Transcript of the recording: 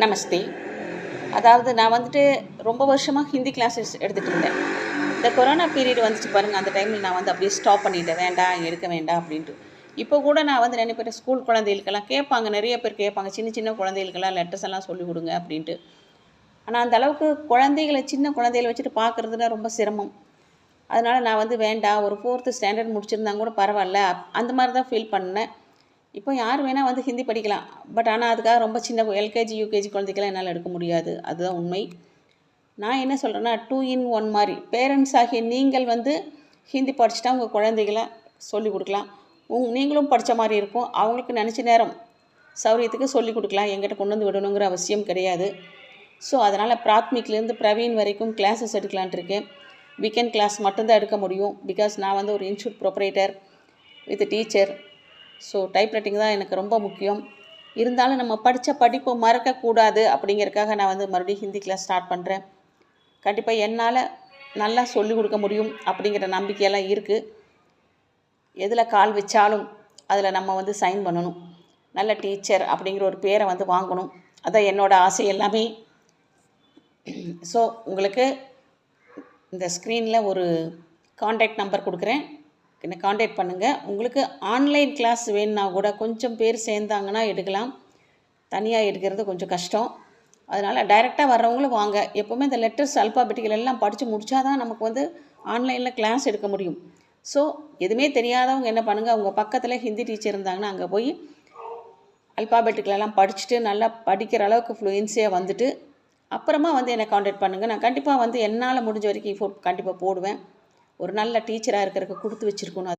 நமஸ்தே. அதாவது நான் வந்துட்டு ரொம்ப வருஷமா ஹிந்தி கிளாஸஸ் எடுத்துட்டு இருந்தேன். இந்த கொரோனா பீரியட் வந்துச்சு பாருங்க, அந்த டைமில் நான் வந்து அப்படியே ஸ்டாப் பண்ணிட்டேன். வேண்டாம், எடுக்க வேண்டாம் அப்படின்ட்டு. இப்போ கூட நான் வந்து நினைப்பேன், ஸ்கூல் குழந்தைகளுக்கெல்லாம் கேட்பாங்க, நிறைய பேர் கேட்பாங்க. சின்ன சின்ன குழந்தைகளுக்கெல்லாம் லெட்டர்ஸ் எல்லாம் சொல்லிக் கொடுங்க அப்படின்ட்டு. ஆனால் அந்த அளவுக்கு குழந்தைகளை சின்ன குழந்தைகளை வச்சுட்டு பார்க்குறதுனா ரொம்ப சிரமம். அதனால் நான் வந்து வேண்டாம், ஒரு 4th ஸ்டாண்டர்ட் முடிச்சிருந்தாங்க கூட பரவாயில்ல, அந்த மாதிரி தான் ஃபீல் பண்ணேன். இப்போ யார் வேணால் வந்து ஹிந்தி படிக்கலாம். பட் ஆனால் அதுக்காக ரொம்ப சின்ன எல்கேஜி, யூகேஜி குழந்தைக்கெல்லாம் என்னால் எடுக்க முடியாது. அதுதான் உண்மை. நான் என்ன சொல்கிறேன்னா, 2 in 1 மாதிரி பேரண்ட்ஸ் ஆகிய நீங்கள் வந்து ஹிந்தி படிச்சுட்டா உங்கள் குழந்தைகளை சொல்லிக் கொடுக்கலாம். நீங்களும் படித்த மாதிரி இருக்கும். அவங்களுக்கு நினச்ச நேரம் சௌரியத்துக்கு சொல்லிக் கொடுக்கலாம். எங்கிட்ட கொண்டு வந்து விடணுங்கிற அவசியம் கிடையாது. ஸோ அதனால் பிராத்மிக்லேருந்து பிரவீன் வரைக்கும் கிளாஸஸ் எடுக்கலான்ட்டு இருக்கேன். வீக்கெண்ட் கிளாஸ் மட்டும்தான் எடுக்க முடியும். பிகாஸ் நான் வந்து ஒரு institute proprietor with teacher. So typewriting தான் எனக்கு ரொம்ப முக்கியம். இருந்தாலும் நம்ம படித்த படிப்பு மறக்கக்கூடாது அப்படிங்கிறதுக்காக நான் வந்து மறுபடியும் ஹிந்தி கிளாஸ் ஸ்டார்ட் பண்ணுறேன். கண்டிப்பாக என்னால் நல்லா சொல்லிக் கொடுக்க முடியும் அப்படிங்கிற நம்பிக்கையெல்லாம் இருக்குது. எதில் கால் வச்சாலும் அதில் நம்ம வந்து சைன் பண்ணணும். நல்ல டீச்சர் அப்படிங்கிற ஒரு பேரை வந்து வாங்கணும். அதான் என்னோடய ஆசை எல்லாமே. ஸோ உங்களுக்கு இந்த ஸ்க்ரீனில் ஒரு காண்டாக்ட் நம்பர் கொடுக்குறேன். என்னை காண்டாக்ட் பண்ணுங்கள். உங்களுக்கு ஆன்லைன் கிளாஸ் வேணுன்னா கூட கொஞ்சம் பேர் சேர்ந்தாங்கன்னா எடுக்கலாம். தனியாக எடுக்கிறது கொஞ்சம் கஷ்டம். அதனால் டைரெக்டாக வர்றவங்களும் வாங்க. எப்போவுமே இந்த லெட்டர்ஸ் அல்பாபெட்டிக்கல் எல்லாம் படித்து முடித்தா தான் நமக்கு வந்து ஆன்லைனில் கிளாஸ் எடுக்க முடியும். ஸோ எதுவுமே தெரியாதவங்க என்ன பண்ணுங்கள், அவங்க பக்கத்தில் ஹிந்தி டீச்சர் இருந்தாங்கன்னா அங்கே போய் அல்பாபெட்டிக்கலெல்லாம் படிச்சுட்டு நல்லா படிக்கிற அளவுக்கு ஃப்ளூயன்ஸியாக வந்துட்டு அப்புறமா வந்து என்னை காண்டாக்ட் பண்ணுங்கள். நான் கண்டிப்பாக வந்து என்னால் முடிஞ்ச வரைக்கும் எஃபோர்ட் கண்டிப்பாக போடுவேன். ஒரு நல்ல டீச்சராக இருக்கிறதுக்கு கொடுத்து வச்சுருக்கணும்.